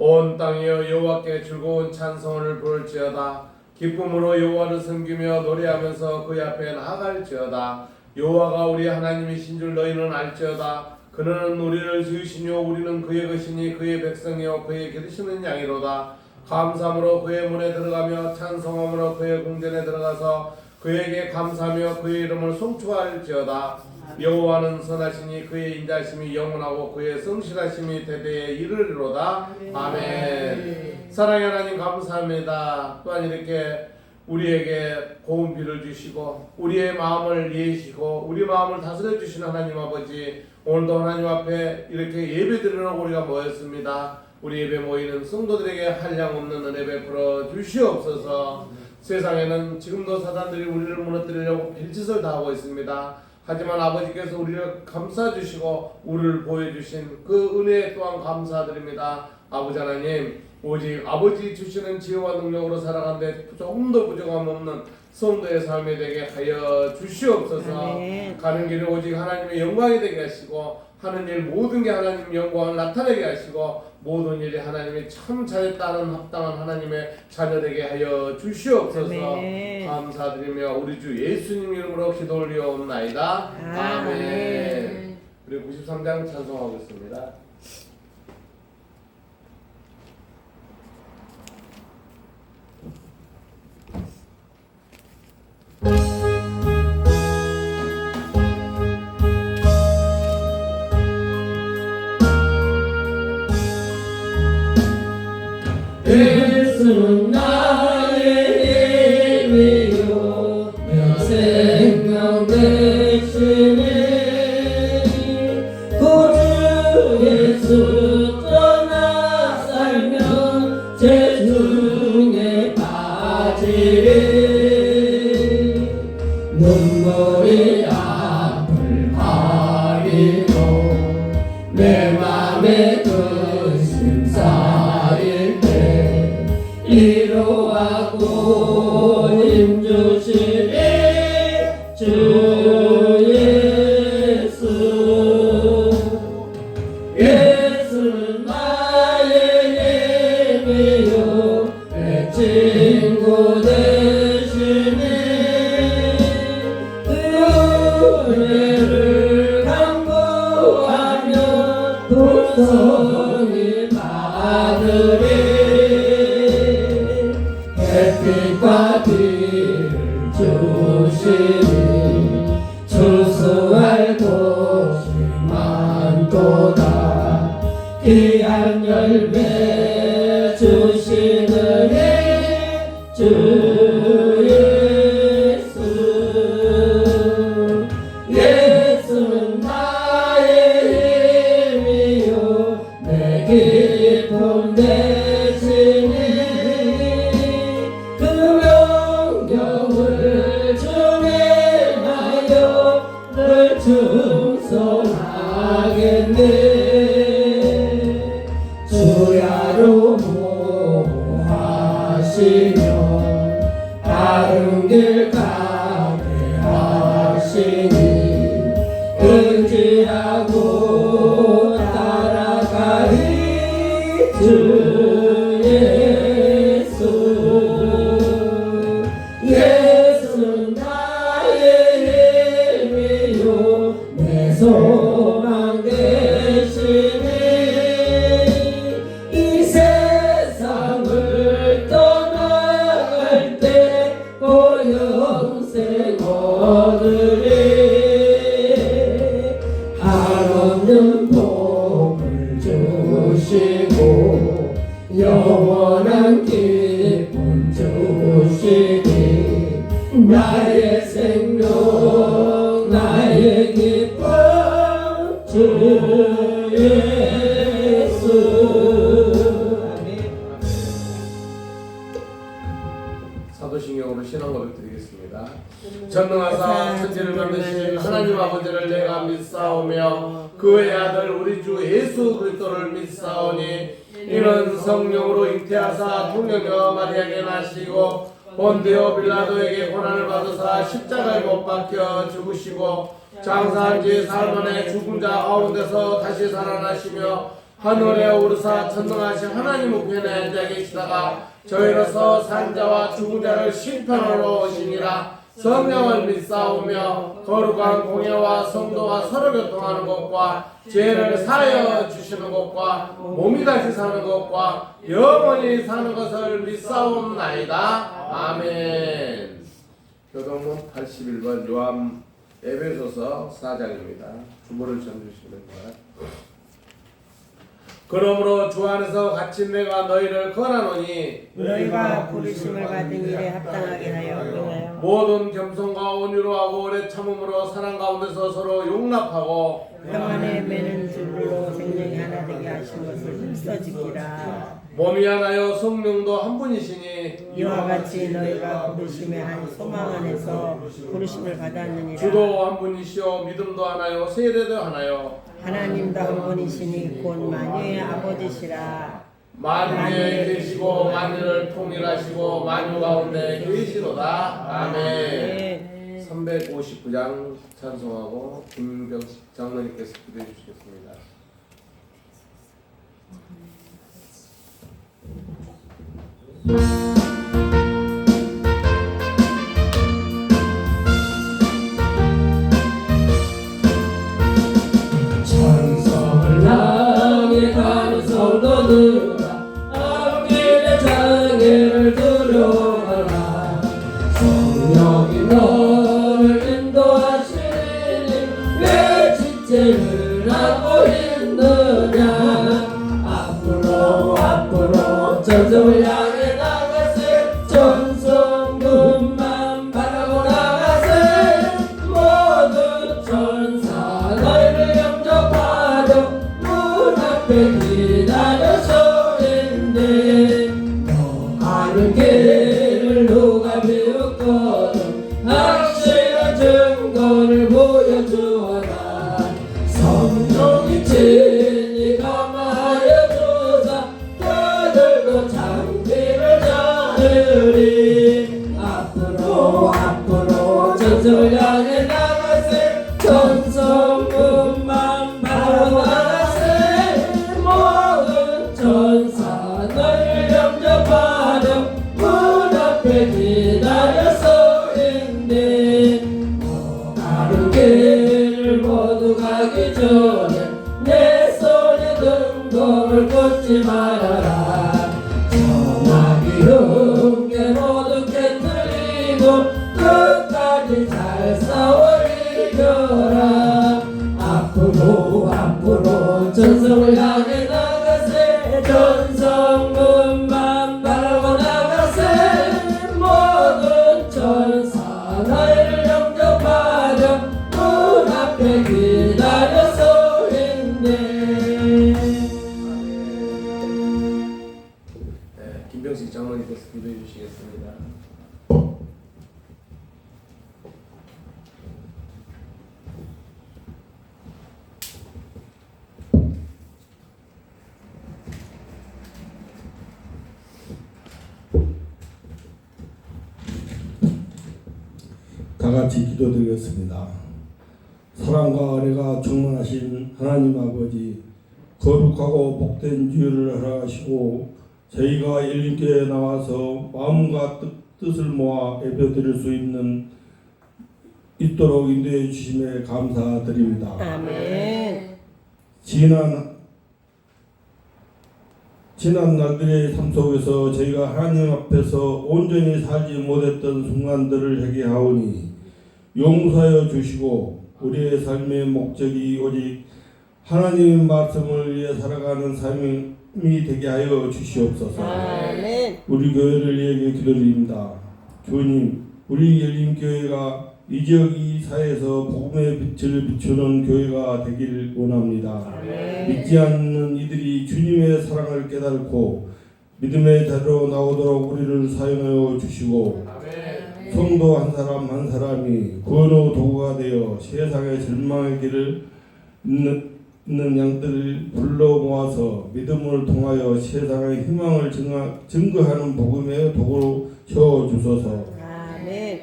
온 땅이여 여호와께 즐거운 찬송을 부를지어다. 기쁨으로 여호와를 섬기며 노래하면서 그의 앞에 나아갈지어다. 여호와가 우리 하나님이신 줄 너희는 알지어다. 그는 우리를 지으시며 우리는 그의 것이니 그의 백성이요 그의 기르시는 양이로다. 감사함으로 그의 문에 들어가며 찬송함으로 그의 궁전에 들어가서 그에게 감사하며 그의 이름을 송축할지어다. 여호와는 선하시니 그의 인자심이 영원하고 그의 성실하심이 대대에 이르리로다. 아멘. 사랑의 하나님 감사합니다. 또한 이렇게 우리에게 고운 비를 주시고 우리의 마음을 이해시고 우리 마음을 다스려 주시는 하나님 아버지, 오늘도 하나님 앞에 이렇게 예배드리러 우리가 모였습니다. 우리 예배 모이는 성도들에게 한량없는 은혜 베풀어 주시옵소서. 세상에는 지금도 사단들이 우리를 무너뜨리려고 별짓을 다 하고 있습니다. 하지만 아버지께서 우리를 감싸주시고 우리를 보여주신 그 은혜 또한 감사드립니다. 아버지 하나님, 오직 아버지 주시는 지혜와 능력으로 살아가는데 조금도 부족함 없는 성도의 삶이 되게 하여 주시옵소서. 아멘. 가는 길에 오직 하나님의 영광이 되게 하시고 하는 일 모든 게 하나님 영광을 나타내게 하시고 모든 일이 하나님이 참 잘했다는 합당한 하나님의 자녀 되게 하여 주시옵소서. 아멘. 감사드리며 우리 주 예수님 이름으로 기도 올리옵나이다. 아멘. 우리 93장 찬송하겠습니다. 예수는 나의 힘이요 내 생명 되시네. 구주 예수 떠나 살면 죄중에 빠지리. 눈물이 앞을 가리고 내 맘에 근심 쌓일 때 위로하고 힘주시니 주 예수. 예수는 나의 힘이요 내 친구 되시니. 그 은혜를 간구하며 불손이 받으리. 햇빛과 비를 주시니 추수할 곳이 많도다. 귀한 열매 주시느니 주 예수. 예수는 나의 힘이요 내 기쁨 되시니. 그 명령을 준행하여 늘 충성하겠네. 주야로 모하시며 바른 길 가게 하시니 의지하고 따라가리 주 예수. 예수는 나의 힘이요 내 소망 되시니. 이 세상을 떠나갈 때 영생 얻으리. 한없는 복을 주시고 영원한 기쁨 주시니. 나의 생명 나의 기쁨 주 예수. 사도신경으로 신앙 고백 드리겠습니다. 전능하사 천지를 만드신 하나님 아버지를 내가 믿사오며 그의 아들 우리 주 예수 그리스도를 믿사오니 이는 성령으로 잉태하사 통영여 마리아에게 나시고 본디오 빌라도에게 고난을 받으사 십자가에 못 박혀 죽으시고 장사한 지 사흘 만에 죽은 자 가운데서 다시 살아나시며 하늘에 오르사 전능하신 하나님 우편에 앉아 계시다가 저희로서 산자와 죽은 자를 심판하러 오시니라. 성령을 믿사오며 거룩한 공예와 성도가 서로 교통하는 것과 죄를 사하여 주시는 것과 몸이 다시 사는 것과 영원히 사는 것을 믿사옵나이다. 아멘. 교동문 81번 요한 에베소서 4장입니다. 주보를 전주시면 됩니다. 그러므로 주 안에서 갇힌 내가 너희를 권하노니 너희가 부르심을 받은 일에 합당하게 하여 행하여 모든 겸손과 온유로 하고 오래 참음으로 사랑 가운데서 서로 용납하고 평안에 매는 줄로 생명이 하나 되게 하신 것을 힘써 지키라. 몸이 하나요 성령도 한 분이시니 이와 같이 너희가 부르심의 한 소망 안에서 부르심을 받았느니라. 주도 한 분이시오 믿음도 하나요 세례도 하나요 하나님도 한 분이시니 곧 만유의 아버지시라. 만유에 계시고 만유를 통일하시고 만유 가운데 계시로다. 아멘. 359장 찬송하고 김병식 장로님께서 기도해 주시겠습니다. 천성을 향해 가는 성도들아 앞길의 장애를 두려워하라. 성령이 너를 인도하시니 왜 지체를 하고 있느냐. 앞으로 전성을 향해 나가세. 전성문만 바라보 나가세. 모든 천사 너희를 영접하려 문 앞에 기다려서 있네. 너 가는 길을 누가 비웃거든 확실한 증거를 보여주어라. 성령이 친히 감하여 주사 그들도 장비를 잡으리. 앞으로 전성을 향해 나가세. 전성문만 바로 나가세. 모든 천사 너희를 영접하려 문 앞에 기다려서 있네. 가는 길을 모두 가기 전에 내 손에 등불을 꽂지 말아라. 전화기 흉계 모두 깨뜨리고 끝까지 잘 싸워 이겨라. 앞으로 전성을 향해 나가세. 전성문만 바라고 나가세. 모든 천사 너희를 영접하려 문 앞에 기다려서 있네. 네, 김병식 장로님께서 기도해 주시겠습니다. 다 같이 기도드리겠습니다. 사랑과 은혜가 충만하신 하나님 아버지, 거룩하고 복된 주일을 허락하시고 저희가 열림교회에 나와서 마음과 뜻을 모아 예배드릴 수 있도록 인도해 주심에 감사드립니다. 아멘. 지난 날들의 삶 속에서 저희가 하나님 앞에서 온전히 살지 못했던 순간들을 회개하오니 용서하여 주시고 우리의 삶의 목적이 오직 하나님의 말씀을 위해 살아가는 삶이 되게 하여 주시옵소서. 아멘. 우리 교회를 위해 기도드립니다. 주님, 우리 열림교회가 이 지역 이 사회에서 복음의 빛을 비추는 교회가 되길 원합니다. 믿지 않는 이들이 주님의 사랑을 깨닫고 믿음의 자리로 나오도록 우리를 사용하여 주시고 성도 한 사람 한 사람이 구원의 도구가 되어 세상의 절망의 길을 있는 양들을 불러 모아서 믿음을 통하여 세상의 희망을 증거하는 복음의 도구로 세워주소서.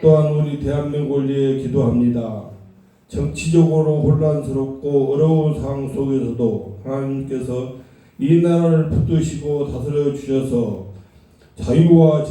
또한 우리 대한민국을 위해 기도합니다. 정치적으로 혼란스럽고 어려운 상황 속에서도 하나님께서 이 나라를 붙드시고 다스려 주셔서 자유와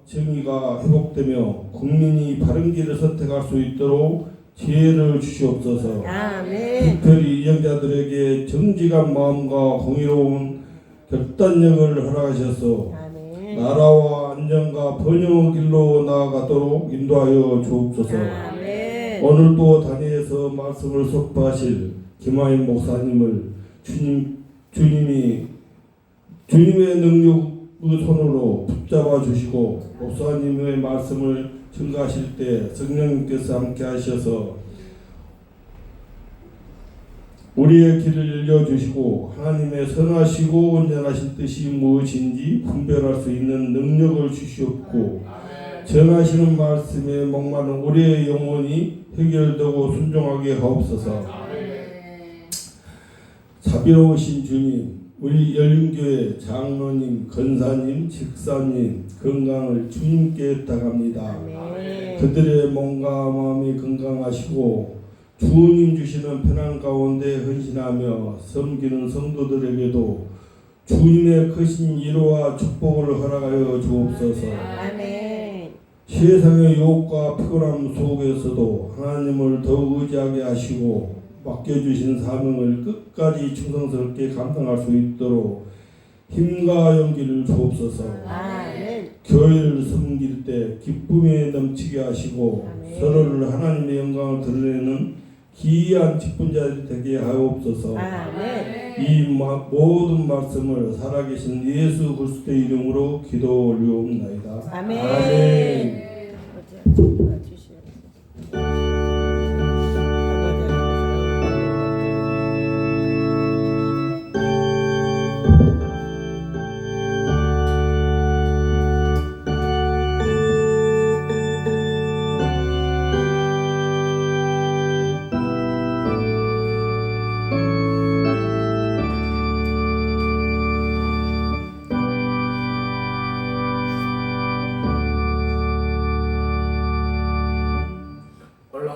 정의가 회복되며 국민이 바른 길을 선택할 수 있도록 지혜를 주시옵소서. 아멘. 특별히 이정자들에게 정직한 마음과 공의로운 결단력을 허락하셔서 아멘. 나라와 안정과 번영의 길로 나아가도록 인도하여 주옵소서. 아멘. 오늘도 단위에서 말씀을 선포하실 김하인 목사님을 주님의 능력의 손으로 붙잡아 주시고 목사님의 말씀을 증거하실 때 성령님께서 함께 하셔서 우리의 길을 열려주시고 하나님의 선하시고 온전하신 뜻이 무엇인지 분별할 수 있는 능력을 주시옵고 전하시는 말씀에 목마른 우리의 영혼이 해결되고 순종하게 하옵소서. 자비로우신 주님, 우리 열린교회 장로님, 권사님, 집사님 건강을 주님께 부탁합니다. 그들의 몸과 마음이 건강하시고 주님 주시는 편안 가운데 헌신하며 섬기는 성도들에게도 주님의 크신 위로와 축복을 허락하여 주옵소서. 아멘. 세상의 유혹과 피곤함 속에서도 하나님을 더욱 의지하게 하시고 맡겨주신 사명을 끝까지 충성스럽게 감당할 수 있도록 힘과 용기를 주옵소서. 아멘. 교회를 섬길 때 기쁨에 넘치게 하시고 아멘. 서로를 하나님의 영광을 드러내는 기이한 직분자들이 되게 하옵소서. 아멘. 이 모든 말씀을 살아계신 예수 그리스도의 이름으로 기도 올리옵나이다. 아멘. 아멘.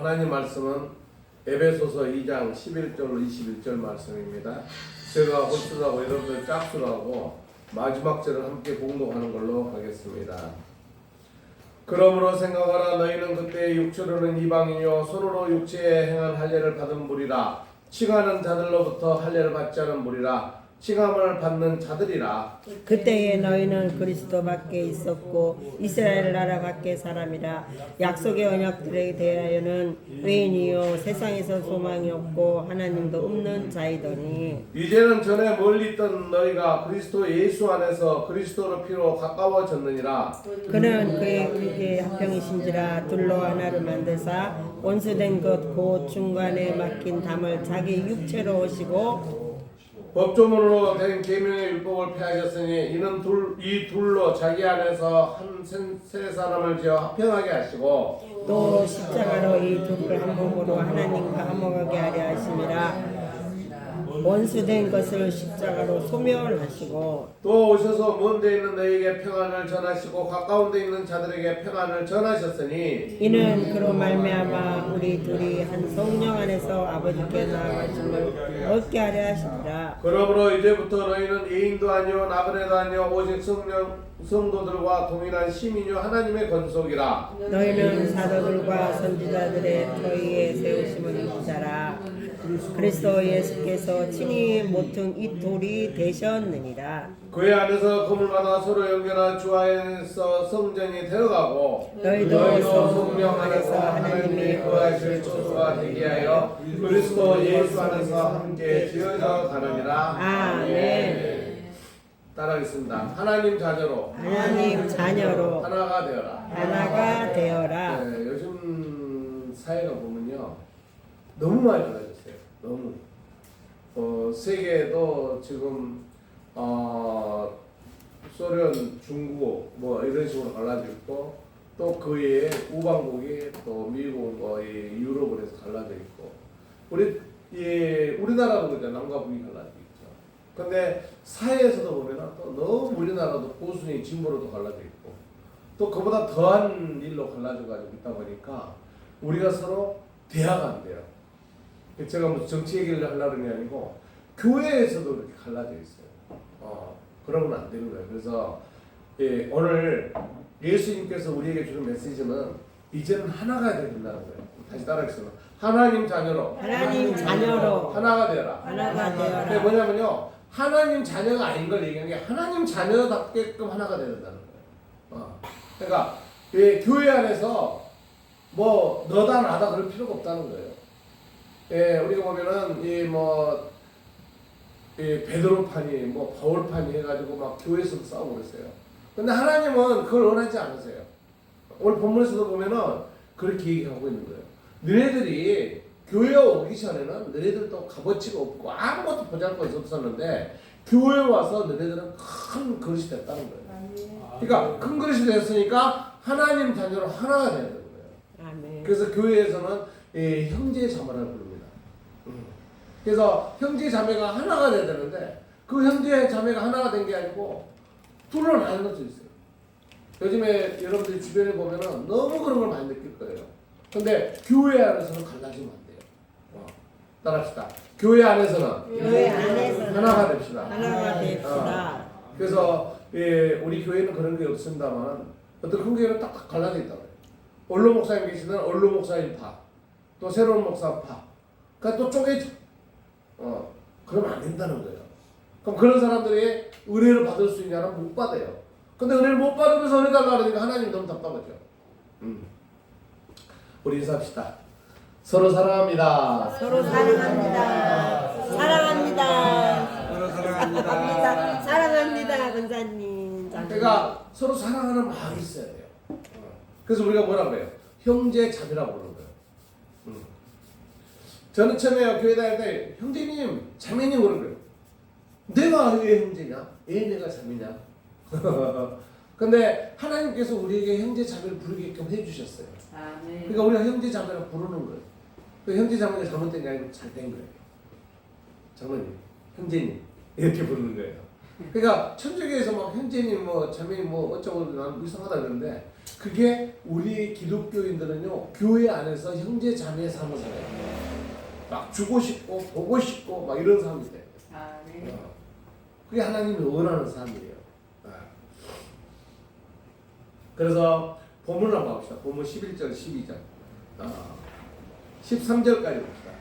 하나님 말씀은 에베소서 2장 11절로 21절 말씀입니다. 제가 홀수하고 여러분들 짝수하고 마지막 절을 함께 봉독하는 걸로 하겠습니다. 그러므로 생각하라. 너희는 그때 육체로는 이방인이요 손으로 육체에 행한 할례를 받은 무리라. 칭하는 자들로부터 할례를 받지 않은 무리라. 칭함을 받는 자들이라. 그때에 너희는 그리스도 밖에 있었고 이스라엘 나라 밖에 사람이라. 약속의 언약들에 대하여는 외인이요 세상에서 소망이 없고 하나님도 없는 자이더니 이제는 전에 멀리 있던 너희가 그리스도 예수 안에서 그리스도로 피로 가까워졌느니라. 그는 그에게 합병이신지라. 둘로 하나를 만드사 원수된 것 곧 중간에 막힌 담을 자기 육체로 오시고 법조문으로 된 계명의 율법을 폐하셨으니 이는 이 둘로 자기 안에서 세 사람을 지어 합평하게 하시고 또 십자가로 이 둘을 한 몸으로 하나님과 화목하게 하려 하심이라. 원수된 것을 십자가로 소멸하시고 또 오셔서 먼 데 있는 너희에게 평안을 전하시고 가까운 데 있는 자들에게 평안을 전하셨으니 이는 그로 말미암아 우리 둘이 한 성령 안에서 아버지께 나아가심을 얻게 하려 하시니라. 그러므로 이제부터 너희는 애인도 아니요 나그네도 아니요 오직 성도들과 동일한 시민이요 하나님의 건속이라. 너희는 사도들과 선지자들의 터위에 세우심을 입은 자라. 그리스도 예수께서 친히 모퉁 이 돌이 되셨느니라. 그의 안에서 건물마다 서로 연결한 주 안에서 성전이 되어가고 너희도 성령 안에서 하나님이 거하실 처소가 되게 하여 그리스도 예수 안에서 함께 지어져 가느니라. 아멘. 따라하겠습니다. 하나님 자녀로 하나님 자녀로 하나가 되어라. 하나가 되어라. 네, 요즘 사회가 보면요 너무 많이 달라졌어요. 너무 세계도 지금 소련, 중국 뭐 이런 식으로 갈라져 있고 또 그 외에 우방국이 또 미국 뭐 유럽을 해서 갈라져 있고 우리나라도 그렇죠. 남과 북이 갈라져 있죠. 근데 사회에서도 보면 또 너무 우리나라도 보수니 진보로도 갈라져 있고 또 그보다 더한 일로 갈라져 가지고 있다 보니까 우리가 서로 대화가 안 돼요. 제가 무슨 정치 얘기를 하려는 게 아니고 교회에서도 그렇게 갈라져 있어요. 그러면 안 되는 거예요. 그래서 예, 오늘 예수님께서 우리에게 주는 메시지는 이제는 하나가 되어야 된다는 거예요. 다시 따라하겠습니다. 하나님 자녀로 하나가 되어라. 하나가 근데 되어라. 뭐냐면요, 하나님 자녀가 아닌 걸 얘기하는 게 하나님 자녀답게끔 하나가 되어야 된다는 거예요. 그러니까 예, 교회 안에서 뭐 너다 나다 그럴 필요가 없다는 거예요. 예, 우리가 보면은 베드로판이 뭐 바울판이 해가지고 막 교회에서 싸우고 그랬어요. 근데 하나님은 그걸 원하지 않으세요. 오늘 본문에서도 보면은 그렇게 얘기하고 있는 거예요. 너네들이 교회 오기 전에는 너네들도 값어치가 없고 아무것도 보잘것이 없었는데 교회 와서 너네들은 큰 그릇이 됐다는 거예요. 그러니까 큰 그릇이 됐으니까 하나님 자녀로 하나가 되는 거예요. 아멘. 그래서 교회에서는 형제 자매를 부릅니다. 그래서 형제 자매가 하나가 돼야 되는데 그 형제 자매가 하나가 된 게 아니고 둘로 나눠져 있어요. 요즘에 여러분들이 주변에 보면은 너무 그런 걸 많이 느낄 거예요. 근데 교회 안에서는 갈라지면 안 돼요. 따라합시다. 교회 안에서는 하나가 됩시다. 하나가 됩시다. 그래서 우리 교회는 그런 게 없습니다만 어떤 큰 교회는 딱딱 갈라져 있다고 해요. 원로 목사님 계시는 원로 목사님 파, 또 새로운 목사 파, 그러니까 또 쪼개져. 그러면 안 된다는 거예요. 그럼 그런 사람들이 은혜를 받을 수 있냐면 못 받아요. 근데 은혜를 못 받으면서 은혜 달라 그러니까 하나님 너무 답답하죠. 우리 인사합시다. 서로 사랑합니다. 서로 사랑합니다. 사랑합니다. 서로 사랑합니다. 사랑합니다, 권사님. 그러니까 서로 사랑하는 마음이 있어야 돼요. 그래서 우리가 뭐라고 그래요? 형제 자매라고 부르는 거예요. 저는 처음에 교회 다닐 때 형제님, 자매님 그런 거예요. 내가 왜 형제냐? 왜 내가 자매냐? 근데 하나님께서 우리에게 형제 자매를 부르게끔 해주셨어요. 그러니까 우리가 형제 자매를 부르는 거예요. 그 형제 자매가 잘못된 게 아니고 잘 된 거예요. 장모님, 형제님 이렇게 부르는 거예요. 그러니까 천주교에서 막 형제님, 뭐 자매님, 뭐 어쩌고 난 이상하다 그러는데 그게 우리 기독교인들은요 교회 안에서 형제 자매의 삶을 살아요. 막 주고 싶고 보고 싶고 막 이런 삶이 돼요. 그게 하나님이 원하는 삶이에요. 그래서 본문을 한번 봅시다. 본문 11절, 12절, 13절까지 봅시다.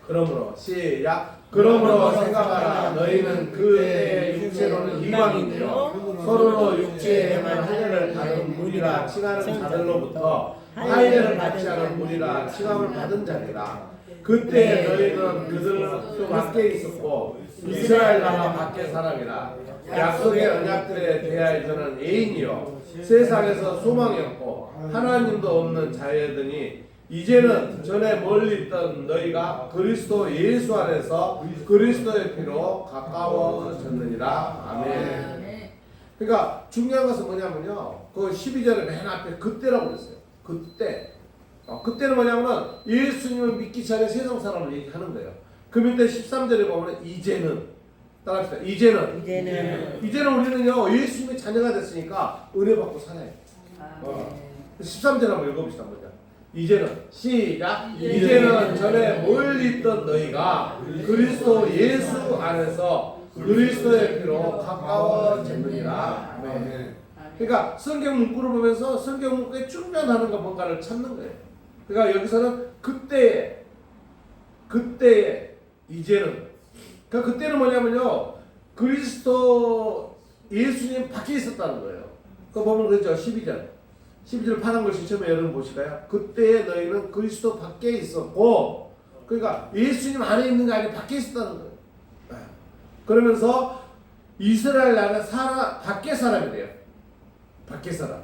그러므로 시작. 그러므로 생각하라. 너희는 그때의 육체로는 이방인이요 서로로 육체에만 할례를 받은 무리라 칭하는 자들로부터 할례를 받지 않은 무리라 칭함을 받은 자니라. 그때 너희는 그들 밖에 있었고 이스라엘 나라 밖의 사람이라. 약속의 언약들에 대하여는 애인이요 세상에서 소망이 없고 하나님도 없는 자여더니 이제는 전에 멀리 있던 너희가 그리스도 예수 안에서 그리스도의 피로 가까워졌느니라. 아멘. 그러니까 중요한 것은 뭐냐면요, 그 12절에 맨 앞에 그때라고 그랬어요. 그때. 그때는 뭐냐면은 예수님을 믿기 전에 세상 사람을 얘기하는 거예요. 그 밑에 13절에 보면 이제는, 따라합시다. 이제는 우리는요 예수님의 자녀가 됐으니까 은혜 받고 살아요. 13절 한번 읽어봅시다. 먼저. 이제는 시작. 이제는 전에 멀리 있던 너희가 그리스도 예수 안에서 그리스도의 피로 가까워졌느니라. 아멘. 그러니까 성경 문구를 보면서 성경 문구에 충면하는 거 뭔가를 찾는 거예요. 그러니까 여기서는 그때에 이제는, 그러니까 그때는 뭐냐면요 그리스도 예수님 밖에 있었다는 거예요. 그거 보면 그렇죠. 12절 파란 글씨 처음에 여러분 보실까요? 그때에 너희는 그리스도 밖에 있었고, 그러니까 예수님 안에 있는 게 아니라 밖에 있었다는 거예요. 그러면서 이스라엘 나라 밖에 사람이래요. 밖에 사람.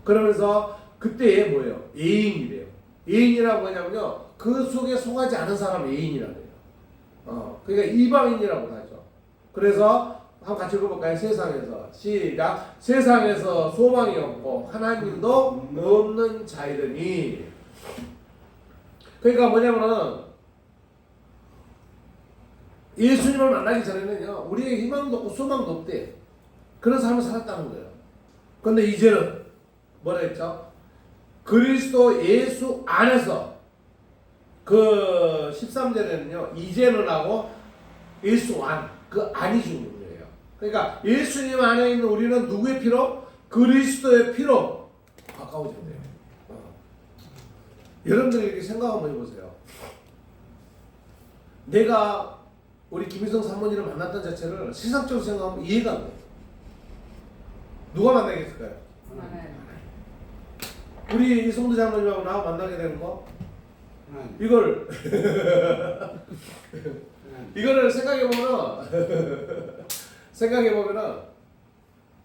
그러면서 그때에 뭐예요? 애인이래요. 애인이라고 하냐면요 그 속에 속하지 않은 사람 애인이라고 해요. 그러니까 이방인이라고 하죠. 그래서 한번 같이 읽어볼까요? 세상에서 시작. 세상에서 소망이 없고 하나님도 없는 자이더니. 그러니까 뭐냐면은 예수님을 만나기 전에는요 우리의 희망도 없고 소망도 없대요. 그런 삶을 살았다는 거예요. 그런데 이제는 뭐라 했죠? 그리스도 예수 안에서, 그 13절에는요 이제는 하고 예수 안, 그 안이 죽는 거예요. 그러니까 예수님 안에 있는 우리는 누구의 피로? 그리스도의 피로 가까워져야 돼요. 여러분들이 이렇게 생각 한번 해보세요. 내가 우리 김희성 사모님을 만났던 자체를 세상적으로 생각하면 이해가 안 돼요. 누가 만나겠을까요? 우리 이성도 장로님하고 나 만나게 되는 거? 이거를 생각해보면은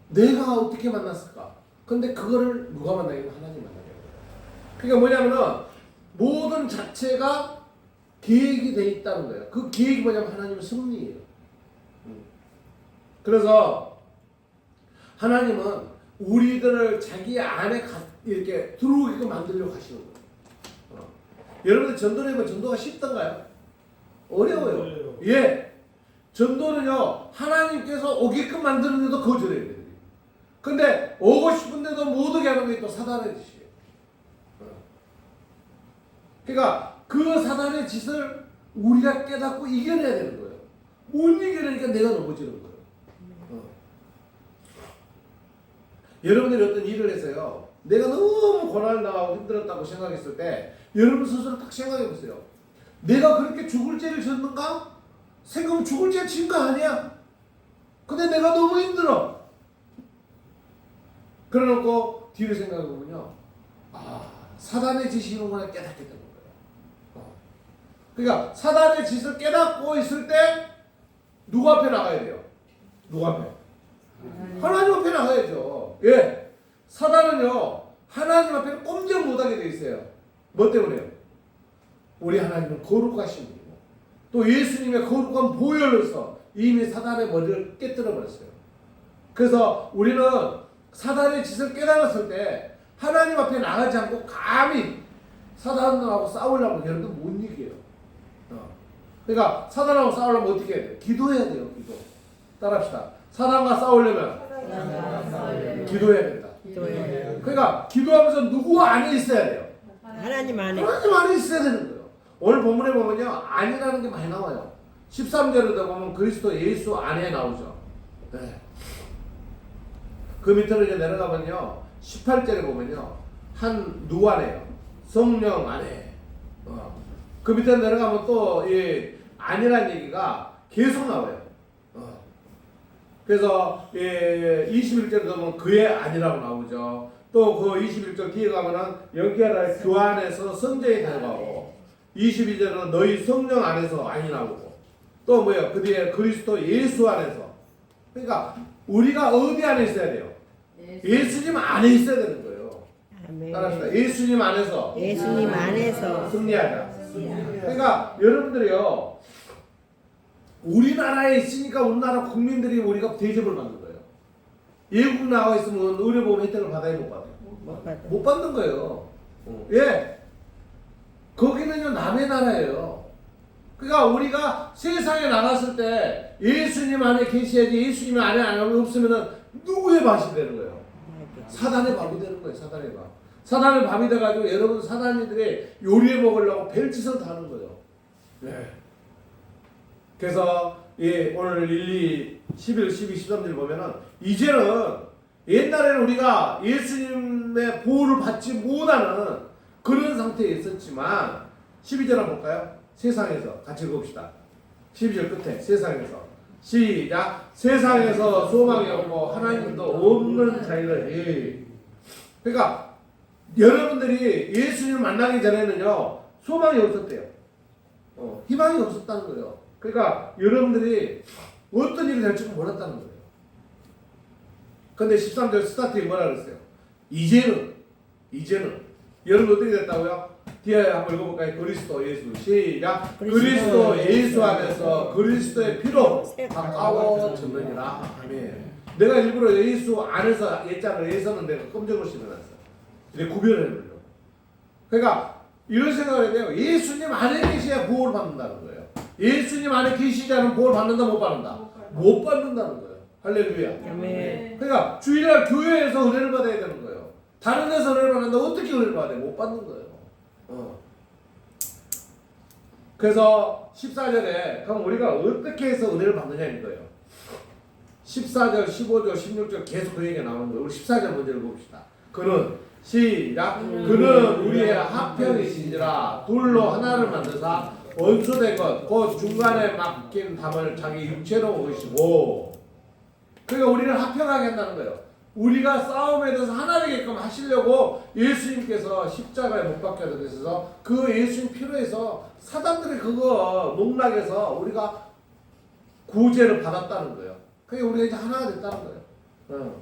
내가 어떻게 만났을까? 근데 그거를 누가 만나겠냐? 하나님 만나게 돼요. 그러니까 뭐냐면은 모든 자체가 계획이 돼 있다는 거예요. 그 계획이 뭐냐면 하나님의 승리예요. 그래서 하나님은 우리들을 자기 안에 이렇게 들어오게끔 만들려고 하시는 거예요. 여러분들 전도를 해보면 전도가 쉽던가요? 어려워요. 예. 전도는요, 하나님께서 오게끔 만드는데도 거절해야 돼요. 근데 오고 싶은데도 못 오게 하는 게 또 사단의 짓이에요. 그러니까 그 사단의 짓을 우리가 깨닫고 이겨내야 되는 거예요. 못 이겨내니까 내가 넘어지는 거예요. 여러분들이 어떤 일을 해서요, 내가 너무 고난을 당하고 힘들었다고 생각했을 때 여러분 스스로 딱 생각해 보세요. 내가 그렇게 죽을 죄를 졌는가? 생각하면 죽을 죄 진 거 아니야. 근데 내가 너무 힘들어. 그래놓고 뒤를 생각해 보면요, 사단의 짓이 이런거나 깨닫게 되는 거예요. 그러니까 사단의 짓을 깨닫고 있을 때 누구 앞에 나가야 돼요? 누구 앞에? 하나님 앞에 나가야죠. 예. 사단은요, 하나님 앞에는 꼼짝 못하게 돼 있어요. 뭐 때문에요? 우리 하나님은 거룩하신 분이고 또 예수님의 거룩한 보혈로서 이미 사단의 머리를 깨뜨려 버렸어요. 그래서 우리는 사단의 짓을 깨달았을 때 하나님 앞에 나가지 않고 감히 사단하고 싸우려고 여러분 못 이겨요. 그러니까 사단하고 싸우려면 어떻게 해야 돼요? 기도해야 돼요. 기도. 따라합시다. 사단과 싸우려면 기도해야 된다. 그러니까 기도하면서 누구 안에 있어야 돼요? 하나님 안에. 하나님 안에 있어야 되는 거예요. 오늘 본문에 보면요, 안이라는 게 많이 나와요. 13절에도 보면 그리스도 예수 안에 나오죠. 네. 그 밑으로 이제 내려가면요, 18절에 보면요, 한 누구 안에요? 성령 안에. 그 밑에 내려가면 또 이 안이라는 얘기가 계속 나와요. 그래서 21절에 보면 그의 안이라고 나오죠. 또 그 21절 뒤에 가면은 영계라 그 안에서 성전이 들어가고 22절은 너희 성령 안에서 안이 나오고 또 뭐예요? 그 뒤에 그리스도 예수 안에서. 그러니까 우리가 어디 안에 있어야 돼요? 예수님 안에 있어야 되는 거예요. 아멘. 따라합시다. 예수님 안에서 예수님 안에서 승리하자. 그러니까 여러분들이요, 우리나라에 있으니까 우리나라 국민들이 우리가 대접을 받는 거예요. 외국 나와 있으면 의료보험 혜택을 받아야 못 받아요? 못 받는 거예요. 예. 거기는요 남의 나라예요. 그러니까 우리가 세상에 나갔을 때 예수님 안에 계셔야지 예수님 안에 안 없으면은 누구의 밥이 되는 거예요? 사단의 밥이 되는 거예요. 사단의 밥. 사단의 밥이 돼가지고 여러분 사단이들이 요리해 먹으려고 별짓을 다 하는 거예요. 네. 그래서 오늘 1, 2, 11, 12, 13절 보면은 이제는 옛날에는 우리가 예수님의 보호를 받지 못하는 그런 상태에 있었지만 12절 한번 볼까요? 세상에서 같이 읽읍시다. 12절 끝에 세상에서 시작. 세상에서 소망이 없고 하나님도 없는 자리를. 그러니까 여러분들이 예수님을 만나기 전에는요 소망이 없었대요. 희망이 없었다는 거예요. 그러니까 여러분들이 어떤 일이 될지 몰랐다는 거예요. 근데 13절 스타트에 뭐라 그랬어요? 이제는 여러분 어떻게 됐다고요? 뒤에 한번 읽어볼까요? 그리스도 예수. 시작. 그리스도 예수 안에서 그리스도의 피로 가까워졌느니라. 아멘. 내가 일부러 예수 안에서 예자를 예서는 내가 검정을 씹어놨어. 이제 구별을 해보려고. 그러니까 이런 생각을 해야 돼요. 예수님 안에 계셔야 보호를 받는다는 거예요. 예수님 안에 계시지 않으면 보호를 받는다 못 받는다? 못 받는다는 거예요. 할렐루야. 아멘. 그러니까 주일날 교회에서 은혜를 받아야 되는 거예요. 다른 데서 은혜를 받는다 어떻게 은혜를 받아요? 못 받는 거예요. 그래서 14절에 그럼 우리가 어떻게 해서 은혜를 받느냐는 거예요. 14절, 15절, 16절 계속 그 얘기가 나오는 거예요. 우리 14절 먼저 읽어봅시다. 그는 시작. 그는 우리의 합평이신지라 둘로 하나를 만드사 원수된 것 곧 중간에 맡긴 담을 자기 육체로 오시고. 그러니까 우리를 합평하게 한다는 거예요. 우리가 싸움에 대해서 하나 되게끔 하시려고 예수님께서 십자가에 못 박혀 드셔서 그 예수님 피로에서 사단들의 그거 농락에서 우리가 구제를 받았다는 거예요. 그러니까 우리가 이제 하나가 됐다는 거예요.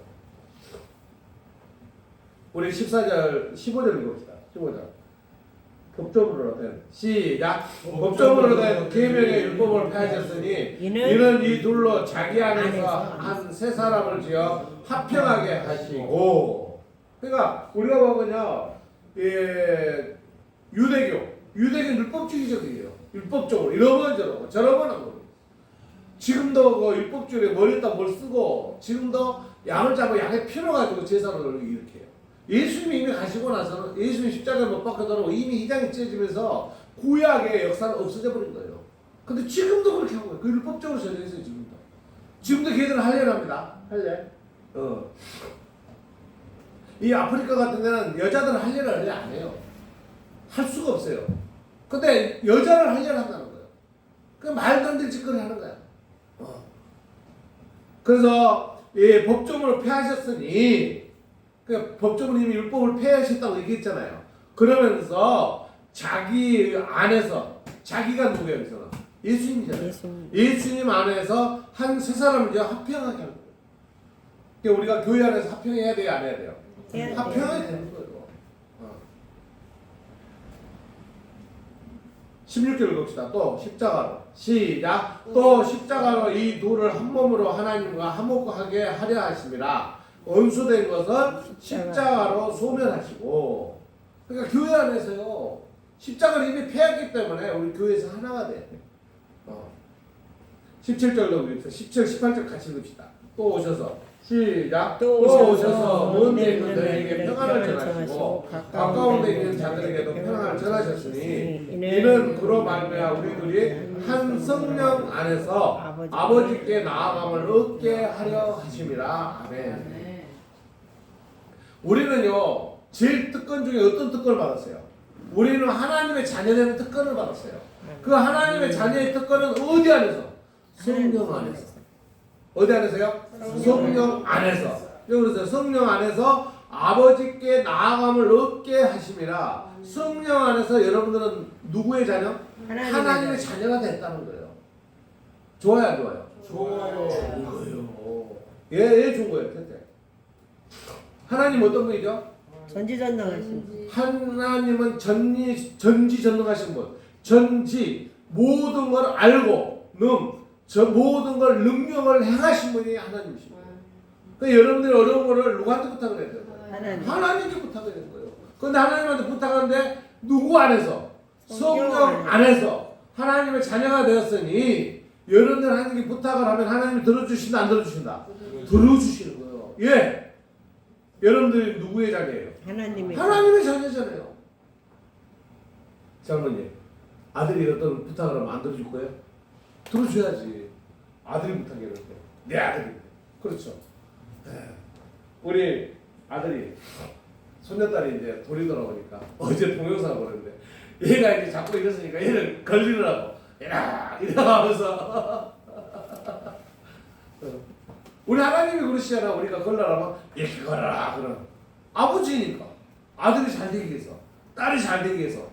우리 14절, 15절 읽읍시다. 15절. 법조문으로 된 시작. 법조문으로 된 계명의 율법을 폐하셨으니 이는 이 둘로 자기 안에서 한 세 사람을 지어 합평하게 하시고. 그러니까 우리가 보면요, 유대교는 율법주의적이에요. 율법적으로 이런 저런 저런 하고. 지금도 그 율법주의에 머리에다 뭘 쓰고 지금도 양을 잡고 양의 피로 가지고 제사를 이렇게 해요. 예수님이 이미 가시고 나서는 예수님 십자가에 못 박혀들고 이미 이장이 찢어지면서 구약의 역사는 없어져 버린 거예요. 근데 지금도 그렇게 하고 그 율법적으로 전혀 있어요. 지금도 걔들은 할례를 합니다. 할례. 이 아프리카 같은 데는 여자들은 할례를 안 해요. 할 수가 없어요. 근데 여자를 할례를 한다는 거예요. 그 말도 안 되는 짓거리 하는 거야. 그래서 이 법조문을 폐하셨으니 그 법조문 이미 율법을 폐하셨다고 얘기했잖아요. 그러면서 자기 안에서 자기가 누구예요? 여기서는 예수님이잖아요. 예수님 안에서 한 세 사람을 이제 합평하게 하는 거예요. 그러니까 우리가 교회 안에서 합평해야 돼요, 안 해야 돼요? 합평해야 되는 거예요. 16절 읽읍시다. 또 십자가로 시작. 또 십자가로 이 둘을 한 몸으로 하나님과 화목하게 하려 하심이라. 원수된 것은 십자가로 소멸하시고. 그러니까 교회 안에서요 십자가를 이미 폐했기 때문에 우리 교회에서 하나가 돼. 17절로 읽읍시다. 17, 18절 같이 읽읍시다. 또 오셔서 시작. 또 오셔서 먼 데 있는 너희에게 평안을 전하시고 가까운 데 있는 자들에게도 평안을 전하셨으니 이는 그로 말미암아 우리들이 한 성령 안에서 아버지께 나아감을 얻게 하려 하심이라. 아멘. 우리는요 제일 특권 중에 어떤 특권을 받았어요? 우리는 하나님의 자녀되는 특권을 받았어요. 그 하나님의 자녀의 특권은 어디 안에서? 성령 안에서. 어디 안에서요? 성령 안에서. 그래서 성령 안에서 아버지께 나아감을 얻게 하심이라. 성령 안에서 여러분들은 누구의 자녀? 하나님의 자녀가 됐다는 거예요. 좋아요, 안 좋아요? 좋아요. 좋은 거예요. 예, 좋은 거예요. 그때. 하나님 어떤 분이죠? 전지전능하신 분. 하나님은 전지전능하신 분. 전지 모든 걸 알고 저 모든 걸 능력을 행하신 분이 하나님이십니다. 그러니까 여러분들이 어려운 거를 누구한테 부탁을 해야 돼요? 하나님께 부탁을 해야 거예요. 그런데 하나님한테 부탁하는데 누구 안에서? 성령 안에서 하나님의 자녀가 되었으니 여러분들 하나님께 부탁을 하면 하나님이 들어주신다 안 들어주신다? 들어주시는 거예요. 예. 여러분들이 누구의 자녀예요? 하나님의 자녀잖아요. 장모님, 아들이 어떤 부탁을 하면 안 들어줄 거예요? 들어줘야지. 아들이 부탁해 이럴 때. 내 아들이. 그렇죠. 우리 아들이 손녀딸이 이제 돌이 돌아오니까 어제 동영상을 보는데 얘가 이제 자꾸 이랬으니까 얘를 걸리느라고 이러면서 우리 하나님이 그러시잖아. 우리가 걸라라면 이렇게 걸어라 그럼 아버지니까 아들이 잘 되기 위해서 딸이 잘 되기 위해서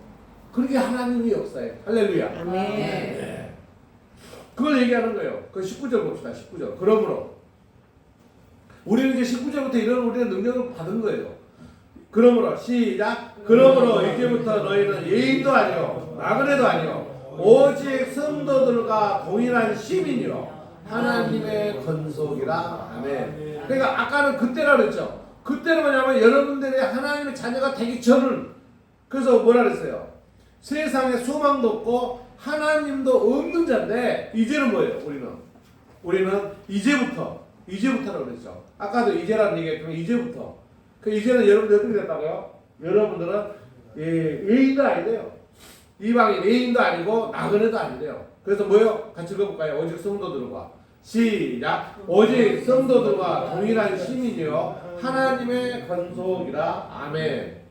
그렇게 하나님이 역사해. 할렐루야. 아멘. 네. 그걸 얘기하는 거예요. 그 19절 봅시다. 19절. 그러므로 우리는 이제 19절부터 이런 우리의 능력을 받은 거예요. 그러므로 시작. 그러므로 이제부터 너희는 예인도 아니요 나그네도 아니요 오직 성도들과 동일한 시민이요 하나님의 건속이라. 아멘. 그러니까 아까는 그때라 그랬죠. 그때는 뭐냐면 여러분들이 하나님의 자녀가 되기 전은 그래서 뭐라 그랬어요? 세상에 소망도 없고 하나님도 없는 자인데 이제는 뭐예요? 우리는 이제부터라고 그랬죠. 아까도 이제라는 얘기했지만 이제부터. 그 이제는 여러분들 어떻게 됐다고요? 여러분들은 예의도 아니래요. 이방인 레인도 아니고 나그네도 아니래요. 그래서 뭐요? 같이 읽어볼까요? 오직 성도들과 시작. 오직 성도들과 동일한 시민이요 하나님의 건속이라. 아멘.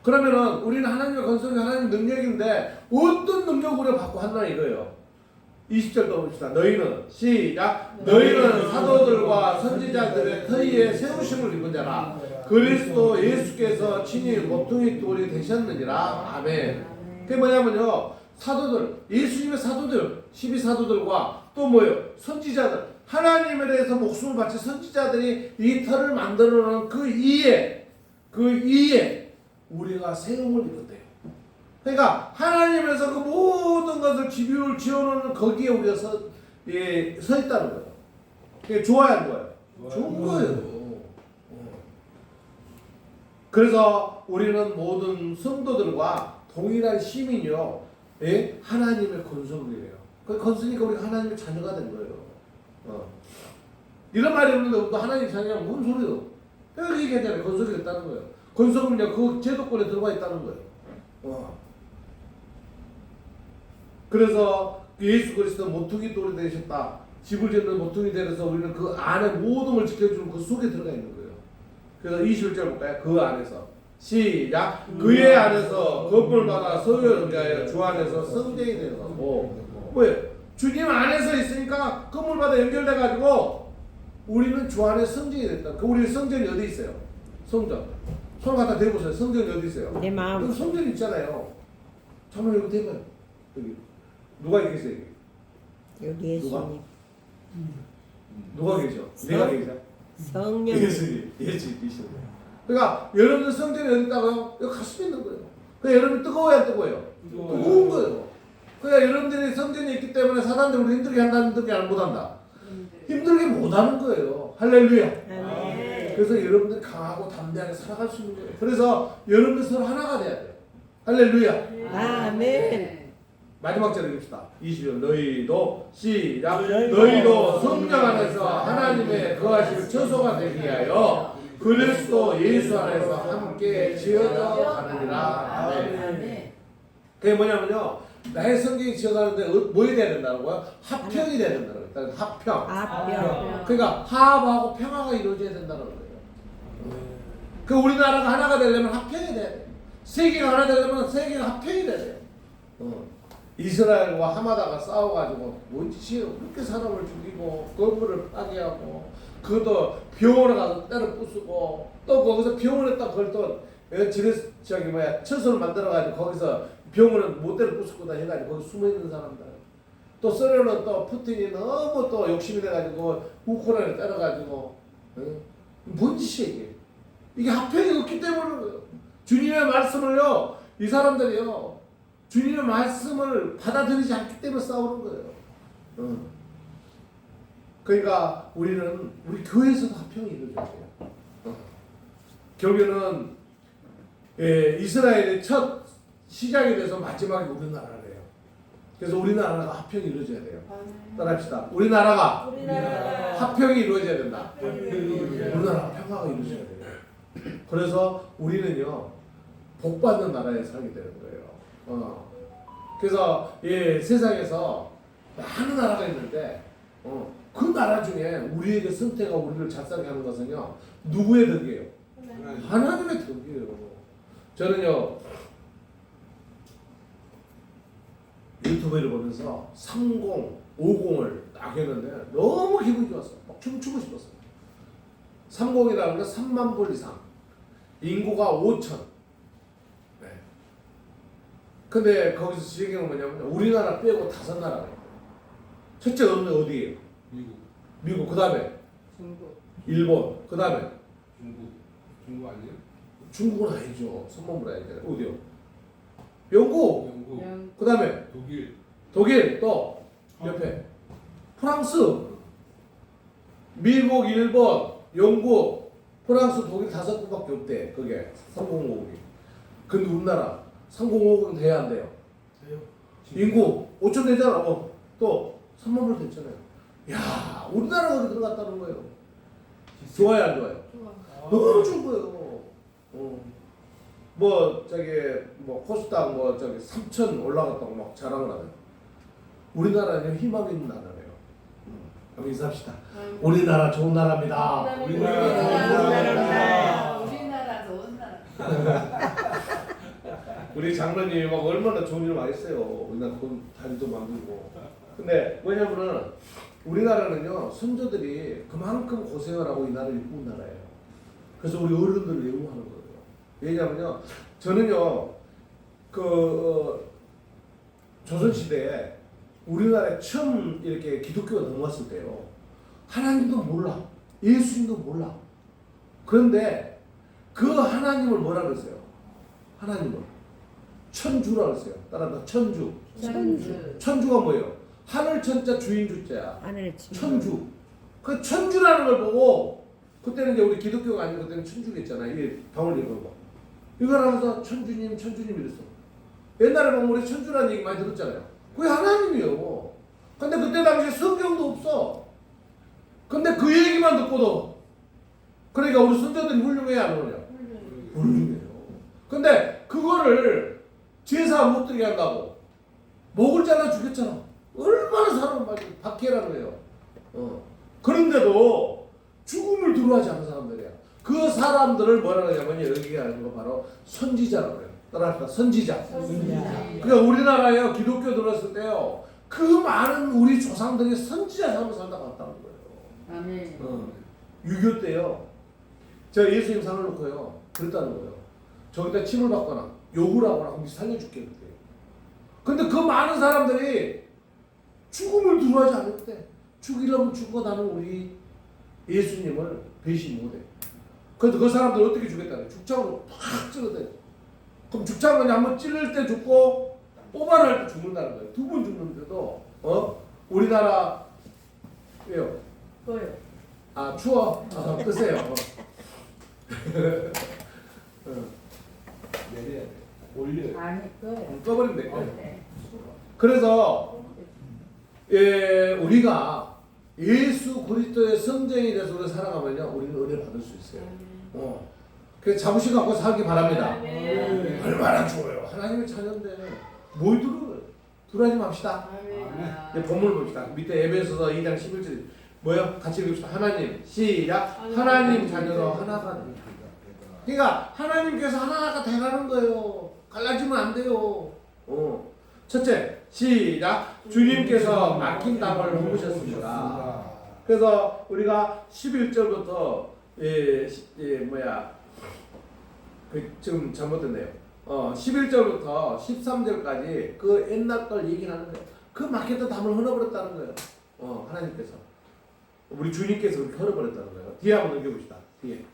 그러면은 우리는 하나님의 건속이 하나님 능력인데 어떤 능력을 우리가 받고 한다 이거예요. 20절도 봅시다. 너희는 시작. 너희는 사도들과 선지자들의 터위에 세우심을 입은 자라. 그리스도 예수께서 친히 모퉁이 돌이 되셨느니라. 아멘. 그게 뭐냐면요. 사도들, 예수님의 사도들, 12사도들과 또 뭐예요? 선지자들. 하나님에 대해서 목숨을 바친 선지자들이 이 터를 만들어 놓은 그 이에 우리가 세움을 입었대요. 그러니까 하나님에서 그 모든 것을 지뷰를 지어놓는 거기에 우리가 서 있다는 거예요. 그게 좋아야 하는 거예요. 좋은 거예요. 그래서 우리는 모든 성도들과 동일한 시민이요. 예? 하나님의 건설이래요. 그 건설이니까 우리가 하나님의 자녀가 된 거예요. 이런 말이 없는데 또 하나님 자녀가 뭔 소리요? 여기 얘기하잖아요. 건설이 됐다는 거예요. 건설은요 그 제도권에 들어가 있다는 거예요. 그래서 예수 그리스도 모퉁이 돌이 되셨다. 집을 짓는 모퉁이 되어서 우리는 그 안에 모든 걸 지켜주는 그 속에 들어가 있는 거예요. 그래서 21절 볼까요? 그 안에서 시작. 그의 안에서 건물 받아 서유를 위하여 주 안에서 성전이 되는 거고. 뭐예요? 주님 안에서 있으니까 건물 받아 연결돼 가지고 우리는 주 안에 성전이 됐다. 그 우리 성전이 어디 있어요? 성전. 손 갖다 대보세요. 성전이 어디 있어요? 내 마음. 여기 성전이 있잖아요. 잠깐만 여기 대봐요. 여기 누가 계세요? 여기 예수님. 누가 계셔? 내가 계셔? 성령. 예수님 계시는 거예요. 그러니까 여러분들 성전이 어디 있다고요? 여기 가슴에 있는 거예요. 그러니까 여러분 뜨거워야 안 뜨거워요? 뜨거운 거예요. 그러니까 여러분들이 성전이 있기 때문에 사단들이 우리 힘들게 한다는 힘들게 못한다. 힘들게 못하는 거예요. 할렐루야. 아멘. 그래서 여러분들이 강하고 담대하게 살아갈 수 있는 거예요. 그래서 여러분들 서로 하나가 돼야 돼요. 할렐루야. 아멘. 마지막 절에 읽읍시다. 20절 너희도 시작. 너희도 성령 안에서 하나님의 거하실 처소가 되기 위하여 그리스도 예수 안에서 함께 지어져 가느니라. 아멘. 그게 뭐냐면요. 나의 성경이 지어가는데 뭐 돼야 된다는 거야? 합평이 돼야 된다는 거야. 합평. 합평. 그러니까 화합하고 평화가 이루어져야 된다는 거예요. 그 우리나라가 하나가 되려면 합평이 돼야 돼. 세계가 하나 되려면 세계가 합평이 돼야 돼요. 이스라엘과 하마다가 싸워가지고 뭔 짓이에요? 그렇게 사람을 죽이고 건물을 파괴하고 그것도 병원에 가서 때려 부수고 또 거기서 병원에 딱 그걸 또 처소를 만들어가지고 거기서 병원은 못 때려 부수고 다 해가지고 거기 숨어있는 사람들 또 쓰려는 또 푸틴이 너무 또 욕심이 돼가지고 우크라이나를 때려가지고 뭔 짓이에요 이게 합평이 없기 때문에 그래요. 주님의 말씀을요 이 사람들이요 주님의 말씀을 받아들이지 않기 때문에 싸우는 거예요. 그러니까 우리 교회에서도 합평이 이루어져야 돼요. 결국에는 이스라엘의 첫 시작이 돼서 마지막이 우리나라래요. 그래서 우리나라가 합평이 이루어져야 돼요. 따라합시다. 우리나라가 합평이 이루어져야 된다. 우리나라 평화가 이루어져야 돼요. 그래서 우리는요 복받는 나라에 살게 되는 거예요. 그래서 세상에서 많은 나라가 있는데 그 나라 중에 우리에게 선택하고 우리를 잘 살게 하는 것은요 누구의 덕이에요? 하나님의 덕이에요. 저는요 유튜브를 보면서 30, 50을 딱 했는데 너무 기분이 좋았어. 막 춤추고 싶었어요. 30이라는 건 3만 불 이상, 인구가 5천. 근데 거기서 지적인 건 뭐냐면 우리나라 빼고 5나라가 있어요. 첫째 어디예요? 미국. 그 다음에 중국. 일본. 그 다음에 중국 아니에요? 중국은 아니죠. 선범부라 해야 되나? 어디요? 영국. 그 다음에 독일. 또 옆에 프랑스. 미국, 일본, 영국, 프랑스, 독일 5국밖에 없대. 그게 3050이. 근데 우리나라 3050은 돼야 안 돼요? 돼요. 인구 5천 되잖아. 또 3만 불 됐잖아요. 야, 우리나라가 거기 들어갔다는 거예요. 좋아요, 안 좋아요? 너무 좋은 거예요. 뭐 저기 뭐 코스닥 뭐 저기 3천 올라갔다고 막 자랑을 하네요. 우리나라는 희망 있는 나라래요. 그럼 인사합시다. 우리나라 좋은 나라입니다. 우리나라 좋은 나라입니다. 우리나라 좋은 나라. 우리 장로님이 막 얼마나 좋은 일 많이 했어요. 우리나라 돈 다리도 만들고. 근데 뭐냐면은 우리나라는요 선조들이 그만큼 고생을 하고 이 나라를 이쁜 나라예요. 그래서 우리 어른들을 외우하는 거예요. 왜냐면요 저는요 조선시대에 우리나라에 처음 이렇게 기독교가 넘어왔을 때요 하나님도 몰라 예수님도 몰라. 그런데 그 하나님을 뭐라 그랬어요? 하나님을 천주라 그랬어요. 따라서 천주. 천주가 뭐예요? 하늘 천자 주인 주자야. 천주. 그 천주라는 걸 보고 그때는 이제 우리 기독교가 아니고 그때는 천주겠잖아. 이게 병을 읽고 이걸 하면서 천주님 이랬어. 옛날에 보면 우리 천주라는 얘기 많이 들었잖아요. 그게 하나님이요. 근데 그때 당시에 성경도 없어. 근데 그 얘기만 듣고도 그러니까 우리 선조들이 훌륭해야 안 훌륭해요? 훌륭해요. 근데 그거를 제사 못 드리게 한다고 목을 잘라 죽였잖아. 얼마나 사람을 많이 박해라는 거예요. 그런데도 죽음을 두려워하지 않는 사람들이야. 그 사람들을 뭐라 그러냐면 여기가 하는 거 바로 선지자라고 해요. 따라합시다. 선지자. 그러니까 우리나라에 기독교 들었을 때요. 그 많은 우리 조상들이 선지자 삶을 살다 갔다는 거예요. 아멘. 6.25 때요. 제가 예수님 상을 놓고요. 그랬다는 거예요. 저기다 침을 받거나 욕을 하거나 그럼 살려줄게 그때. 근데 그 많은 사람들이 죽음을 두려워하지 않았대. 죽이려면 죽고 나는 우리 예수님을 배신 못해. 그래서 그 사람들 어떻게 죽였다는 죽창으로 팍 찔러대. 그럼 죽창은 한번 찔릴 때 죽고 뽑아낼 때 죽는다는 거예요. 두 번 죽는데도 우리나라 왜요? 뭐요? 아 추워. 끄세요. 내려야 돼. 올려야 아니 거예요. 꺼버리면 돼. 네. 그래서 우리가 예수 그리스도의 성전이 돼서 우리가 살아가면요 우리는 은혜 받을 수 있어요. 그래서 자부심 갖고 살기 바랍니다. 얼마나 좋아요. 하나님의 자녀인데 뭘 두려워하지 맙시다. 이제 본문을 봅시다. 밑에 에베소서 2장 11절 뭐요? 같이 읽읍시다. 하나님 시작. 하나님 자녀로 하나가 됩니다. 그러니까 하나님께서 하나가 돼가는 거예요. 갈라지면 안 돼요. 첫째 시작. 주님께서 막힌 땅을 넘으셨습니다. 그래서 우리가 11절부터 지금 잘못됐네요. 11절부터 13절까지 그 옛날 걸 얘기하는 거예요. 그 막혔던 담을 흘러버렸다는 거예요. 하나님께서 우리 주님께서 그렇게 흘러버렸다는 거예요. 뒤에 한번 넘겨봅시다. 뒤에.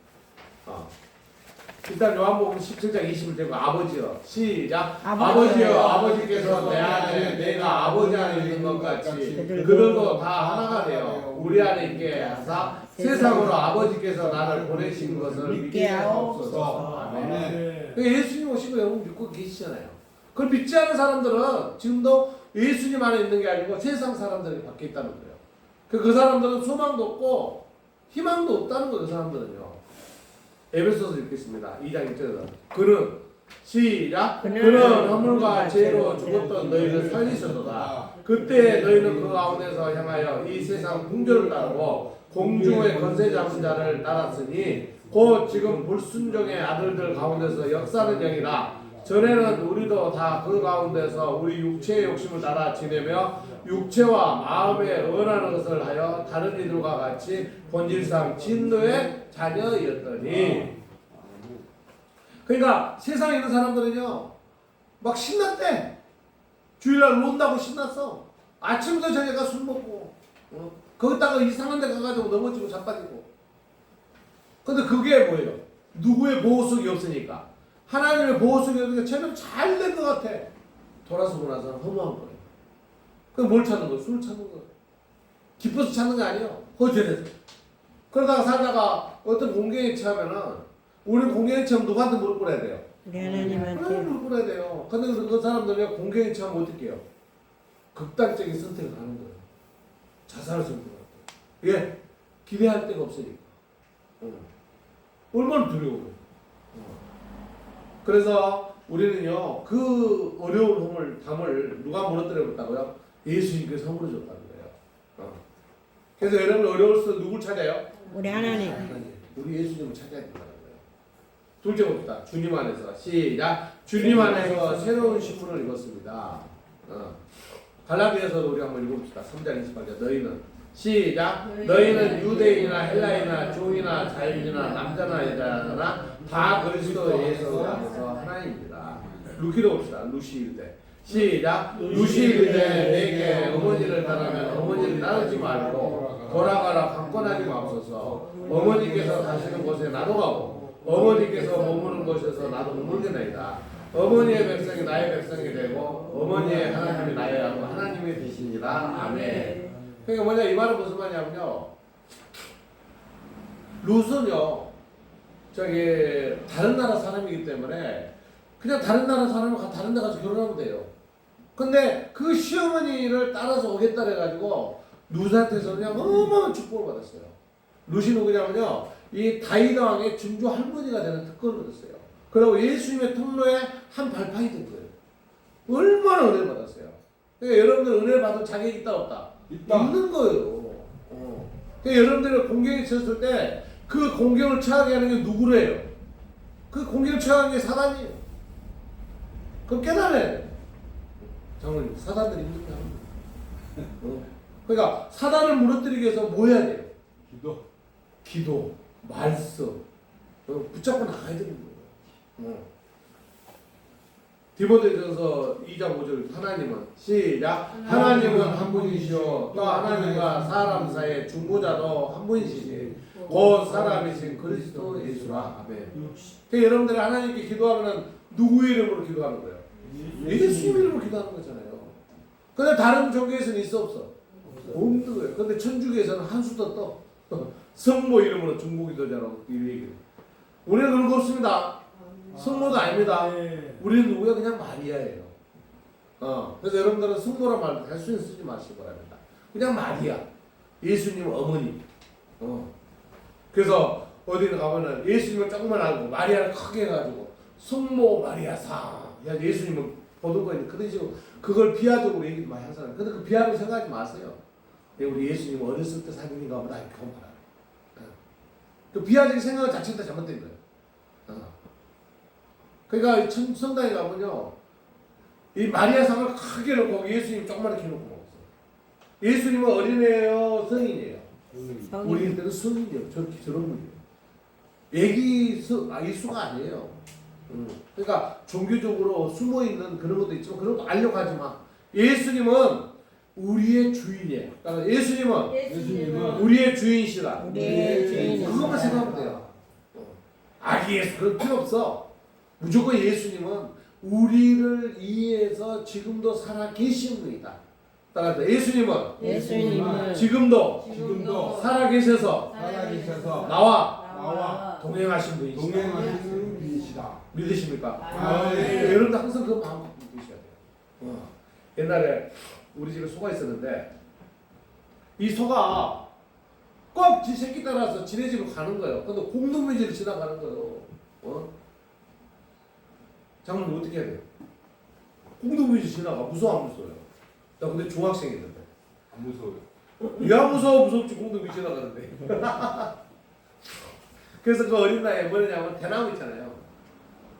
일단 요한복음 17장 21절 아버지여 시작. 아버지여 아버지께서 내 안에 내가 아버지 안에 있는 것 같이 그들도 다 하나가 되어 우리 안에 있게 하사 세상으로 아버지께서 나를 보내신 것을 믿게 하옵소서. 아멘. 예수님 오신 거 여러분 믿고 계시잖아요. 그걸 믿지 않은 사람들은 지금도 예수님 안에 있는 게 아니고 세상 사람들이 밖에 있다는 거예요. 그 사람들은 소망도 없고 희망도 없다는 거예요. 그 사람들은요. 에베소서 읽겠습니다. 2장 1절에서 그는 시작. 그는 허물과 죄로 죽었던 너희를 살리셨도다. 그때 너희는 그 가운데서 향하여 이 세상 풍조를 따르고 공중의 권세 잡은 자를 따랐으니 곧 지금 불순종의 아들들 가운데서 역사는 영이라. 전에는 우리도 다 그 가운데서 우리 육체의 욕심을 따라 지내며 육체와 마음에 원하는 것을 하여 다른 이들과 같이 본질상 진노의 자녀였더니. 그러니까 세상에 있는 사람들은요 막 신났대. 주일날 논다고 신났어. 아침부터 저녁까지 술 먹고 거기다가 이상한 데 가가지고 넘어지고 자빠지고. 근데 그게 뭐예요? 누구의 보호석이 없으니까. 하나님의 보호석이 없으니까 쟤는 잘 된 것 같아. 돌아서고 나서 허무한 거예요. 그럼 뭘 찾는 거예요? 술을 찾는 거예요. 기뻐서 찾는 거 아니에요. 허전해서. 그러다가 살다가 어떤 공경에 처하면은 우리 공경에 처하면 누구한테 무릎 꿇어야 돼요? 우리 하나님한테 무릎 꿇어야 돼요. 근데 그 사람들이 공경에 처하면 어떻게 해요? 극단적인 선택을 하는 거예요. 자살을 선택하는 거예요. 예, 기대할 데가 없으니까. 얼마나 두려워요. 그래서 우리는요 그 어려운 담을 누가 무너뜨려 줬다고요? 예수님께서 선물로 줬다는 거예요. 그래서 여러분 어려울 때 누굴 찾아요? 우리 하나님. 하나님. 우리 예수님을 찾아야 된다는 거예요. 둘째 봅시다. 주님 안에서 시작. 주님 안에서 새로운 신분을 입었습니다. 갈라디아서도 우리 한번 읽어봅시다. 3장 28절 너희는 시작. 너희는 유대인이나 헬라이나 종이나 자유인이나 남자나 여자나 다 그리스도 예수 안에서 하나입니다. 루키도 봅시다. 루시 이르되 시작. 루시 이르되 내게 어머니를 따르면 어머니를 따르지 말고 돌아가라 강권하지 마옵소서. 어머니께서 가시는 곳에 나도 가고 어머니께서 머무는 곳에서 나도 머물겠나이다. 어머니의 백성이 나의 백성이 되고 어머니의 하나님이 나의 하나님이 되시니라. 아멘. 그러니까 뭐냐 이 말은 무슨 말이냐면요. 룻은요 저기 다른 나라 사람이기 때문에 그냥 다른 나라 사람을 다른 데 가서 결혼하면 돼요. 근데 그 시어머니를 따라서 오겠다 해가지고 룻한테서 그냥 어마어마한 축복을 받았어요. 룻이 누구냐면요 이 다윗 왕의 증조 할머니가 되는 특권을 받았어요. 그리고 예수님의 통로에 한 발판이 된 거예요. 얼마나 은혜를 받았어요. 그러니까 여러분들 은혜를 받을 자격이 있다 없다? 있는 거예요. 그러니까 여러분들이 공경에 쳤을 때 그 공경을 처하게 하는 게 누구래요? 그 공경을 처하는 게 사단이에요. 그럼 깨달아야 돼요. 장모님 사단들이 힘든 게 아닙니다. 그러니까 사단을 무너뜨리기 위해서 뭐 해야 돼요? 기도, 말씀 붙잡고 나가야 되는 거예요. 디모데전서 2장 5절 하나님은 시작. 하나님은 한 분이시오. 또 하나님과 사람 사이의 중보자도 한 분이시니 곧 사람이신 그리스도 예수라. 아멘. 그러니까 여러분들이 하나님께 기도하면 누구 이름으로 기도하는 거예요? 예수님 이름으로 기도하는 거잖아요. 근데 다른 종교에서는 있어 없어? 없는 거예요. 근데 천주교에서는 한 수 더 떠. 성모 이름으로 중보기도자라고 이 얘기를. 우리는 그런 거 없습니다. 성모도 아닙니다. 우리는 누구야? 그냥 마리아예요. 그래서 여러분들은 성모란 말 단순히 쓰지 마시기 바랍니다. 그냥 마리아. 예수님 어머니. 그래서 어디를 가면은 예수님을 조금만 알고 마리아를 크게 해가지고 성모 마리아상. 야 예수님은 보던 거니 그런 식으로 그걸 비하적으로 얘기 많이 하잖아요. 근데 그 비하로 생각하지 마세요. 우리 예수님 어렸을 때 사귀는가 보다 이렇게 보면 그 비하적인 생각 자체가 잘못된 거예요. 그러니까 성당에 가면요 이 마리아상을 크게 놓고 예수님 조그맣게 놓고 먹었어요. 예수님은 어린애예요, 성인이에요? 우리 때는 성인이에요. 저런 분이에요. 애기 이수가 아니에요. 그러니까 종교적으로 숨어 있는 그런 것도 있지만 그런 것도 알려고 하지 마. 예수님은 우리의 주인이에요. 그러니까 예수님은 우리의 주인이시라. 우리의 주인. 그것만 생각하면 돼요. 아기 예수 그럴 필요 없어. 무조건 예수님은 우리를 위해서 지금도 살아 계신 분이다. 따라서 예수님은 지금도 살아 계셔서 나와 동행하신 분이시다. 믿으십니까? 여러분도 항상 그 마음 갖고 계셔야 돼요. 옛날에 우리 집에 소가 있었는데 이 소가 꼭 지 새끼 따라서 지네 집으로 가는 거예요. 근데 공동묘지를 지나가는 거예요. 장모님 어떻게 해야 돼요? 공동묘지 지나가. 무서워 안 무서워요? 나 근데 중학생이었는데 안 무서워요. 야 무섭지 공동묘지 지나가는데. 그래서 그 어린 나이에 뭐냐면 대나무 있잖아요.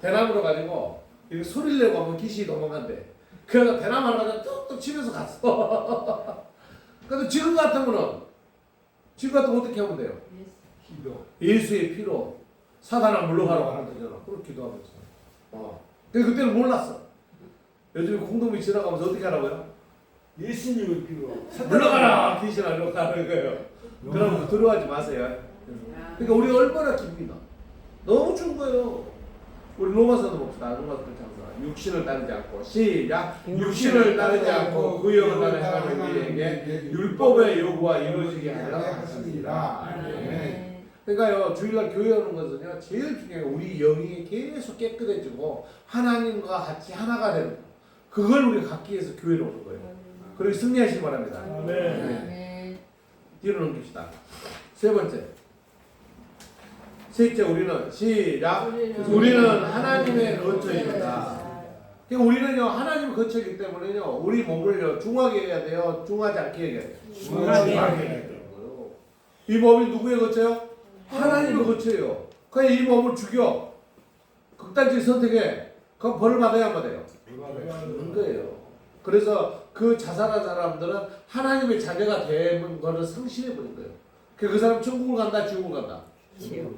대나무로 가지고 이렇게 소리를 내고 하면 귀신이 도망간대. 그래서 대나무 하나 가지고 뚝뚝 치면서 갔어. 근데 지금 같으면 어떻게 하면 돼요? 예수의 피로 사단아 물러가라고 하는 거잖아. 그렇게 기도하면서. 근데 그때는 몰랐어. 요즘에 공동묘지 지나가면서 어떻게 하라고요? 예수님을 필요. 물러가라 귀신아 물러가는 거예요. 그럼 들어가지 마세요. 그러니까 우리가 얼마나 깁니다. 너무 좋은 거예요. 우리 로마서도 봅시다. 로마서 8장 육신을 따르지 않고 시작. 육신을 따르지 않고 그 영을 따르는 사람은 우리에게 율법의 요구와 이루어지게 하려 하십니다. 그러니까요 주일날 교회 오는 것은요 제일 중요해요. 우리 영이 계속 깨끗해지고 하나님과 같이 하나가 되는 거. 그걸 우리 갖기 위해서 교회로 오는 거예요. 그리고 승리하시기 바랍니다. 뒤로 넘깁시다. 세 번째 셋째, 우리는 시작. 우리는 하나님의 거처입니다. 그러니까 우리는요 하나님 거처이기 때문에요 우리 몸을요 중하게 해야 돼요, 중하지 않게 해야 돼요. 중하게 해야 돼요. 이 몸이 누구의 거처요? 하나님의 거처예요. 그냥 이 몸을 죽여 극단적 선택에 그럼 벌을 받아야 안 받아요? 그런 거예요. 그래서 그 자살한 사람들은 하나님의 자녀가 되는 거를 상실해 버린 거예요. 그 사람 천국을 간다, 지옥을 간다?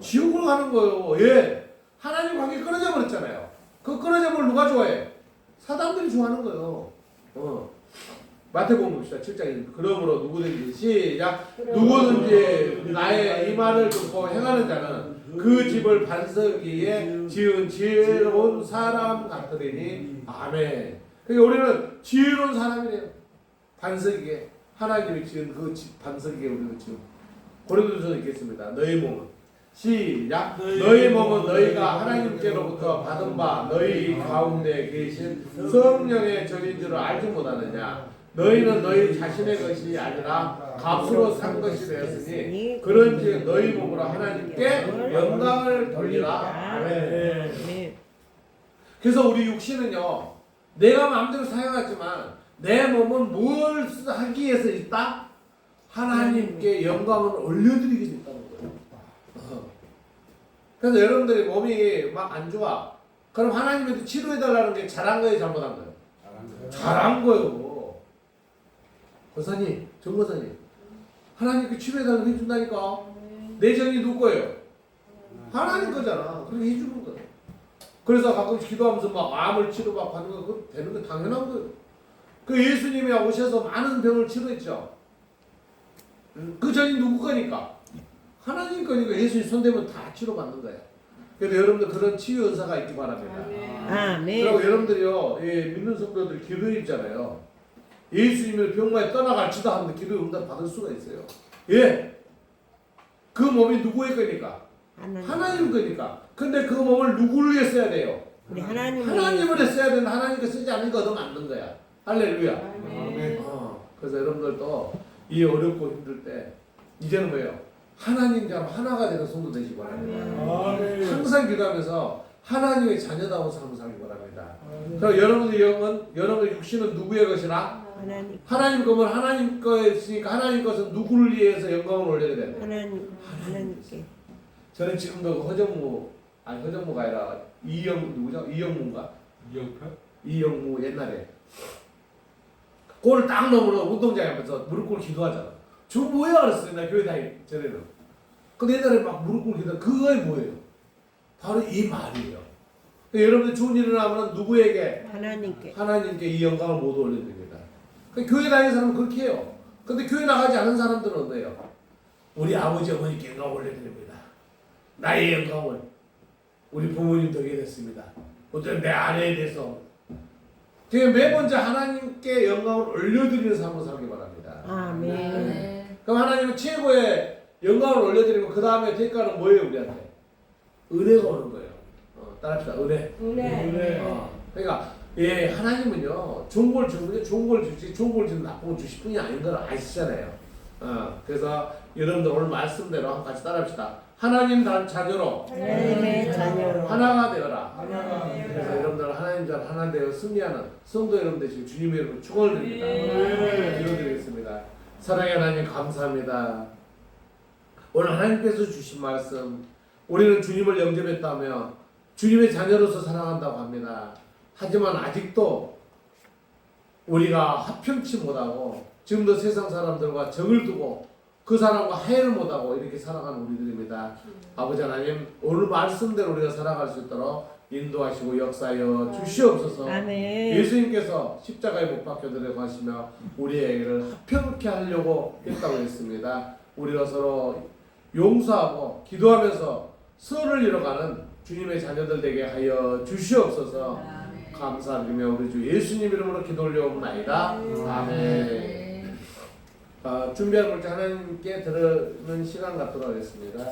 지옥으로 가는 거예요. 예. 하나님 관계 끊어져 버렸잖아요. 그 끊어져 버린 누가 좋아해? 사람들이 좋아하는 거예요. 마태복음 봅시다. 7장. 그러므로 누구든지 시작. 누구든지 나의 이 말을 듣고 행하는 자는 그 집을 반석 위에 지은 지혜로운 사람 같으리니 아멘. 그러니까 우리는 지혜로운 사람이래요. 반석 위에 하나님이 지은 그 집 반석 위에 우리는 지금 고린도전서 읽겠습니다. 너희 몸은 시작. 너희 몸은 너희가 하나님께로부터 받은 바 너희 가운데 계신 성령의 전인 줄을 알지 못하느냐. 너희는 너희 자신의 것이 아니라 값으로 산 것이 되었으니 그런즉 너희 몸으로 하나님께 영광을 돌리라. 아멘. 그래서 우리 육신은요 내가 마음대로 사용하지만 내 몸은 뭘 하기 위해서 있다? 하나님께 영광을 올려드리기 위해서 있다는 거예요. 그래서 여러분들이 몸이 막 안 좋아. 그럼 하나님한테 치료해달라는 게 잘한 거예요, 잘못한 거예요? 잘한 거예요. 권사님, 정 권사님, 하나님께 치료해달라고 해준다니까. 내 정이 누구 거예요? 하나님 거잖아. 그렇게 해주는 거예요. 그래서 가끔씩 기도하면서 막 암을 치료받고 하는 거 그거 되는 거 당연한 거예요. 그 예수님이 오셔서 많은 병을 치료했죠. 그 전이 누구 거니까? 하나님 거니까 예수님 손대면 다 치료받는 거야. 그래서 여러분들 그런 치유 은사가 있기 바랍니다. 아멘. 그리고 여러분들이요, 예, 믿는 성도들 기도 있잖아요. 예수님을 병마에 떠나갈지도 하는데 기도 응답 받을 수가 있어요. 예, 그 몸이 누구의 거니까? 하나님 거니까. 근데 그 몸을 누구를 위해 써야 돼요? 우리 하나님을 하나님을 써야 되는데 하나님께 쓰지 않는 거 얻으면 안 되는 거야. 할렐루야. 아멘. 그래서 여러분들도 이 어렵고 힘들 때 이제는 뭐예요? 하나님처럼 하나가 되는 성도 되시기 바랍니다. 항상 기도하면서 하나님의 자녀다운 삶을 살기 바랍니다. 그럼 여러분의 영은, 여러분의 육신은 누구의 것이라? 하나님. 하나님 거면 하나님 거였으니까 하나님 것은 누구를 위해서 영광을 올려야 되는데? 하나님께. 저는 지금도 허정무가 아니라 누구죠? 이영무인가? 이영무 옛날에 골을 딱 넘으러 운동장에 앞에서 무릎 꿇고 기도하잖아. 저 뭐야 그랬어요. 나 교회 다니기 전에는. 근데 옛날에 막 무릎 꿇고 기도 그거이 뭐예요? 바로 이 말이에요. 그러니까 여러분들 좋은 일을 하면 누구에게? 하나님께 이 영광을 모두 올려드립니다. 그러니까 교회 다니는 사람은 그렇게 해요. 근데 교회 나가지 않은 사람들은 어때요? 우리 아버지 어머니께 영광 올려드립니다. 나의 영광을 우리 부모님 덕에 됐습니다. 어떤 내 아내에 대해서 매번 하나님께 영광을 올려드리는 삶을 살기 바랍니다. 아멘. 그럼 하나님은 최고의 영광을 올려드리고 그 다음에 대가는 뭐예요 우리한테? 은혜가 오는 거예요. 따라합시다. 은혜. 그러니까 예 하나님은요 좋은 걸 주면 좋은 걸 주지 좋은 걸 주면 나쁜 걸 주실 분이 아닌 걸 아시잖아요. 그래서 여러분들 오늘 말씀대로 한번 같이 따라합시다. 하나님 자녀로 하나님의 자녀로 하나가 되어라. 그래서 여러분들 하나님 자 하나 되어 승리하는 성도 여러분 되시고 주님의 이름으로 축원을 드립니다. 기도드리겠습니다. 사랑의 하나님 감사합니다. 오늘 하나님께서 주신 말씀 우리는 주님을 영접했다며 주님의 자녀로서 살아간다고 합니다. 하지만 아직도 우리가 합평치 못하고 지금도 세상 사람들과 정을 두고 그 사람과 화해를 못하고 이렇게 살아가는 우리들입니다. 아버지 하나님 오늘 말씀대로 우리가 살아갈 수 있도록 인도하시고 역사하여 주시옵소서. 아멘. 예수님께서 십자가에 못 박혀 들어가시며 우리에게를 합평케 하려고 했다고 했습니다. 우리가 서로 용서하고 기도하면서 선을 이뤄가는 주님의 자녀들 되게 하여 주시옵소서. 감사드리며 우리 주 예수님 이름으로 기도 올려옵나이다. 아멘. 준비한 걸 하나님께 들으는 시간 갖도록 하겠습니다.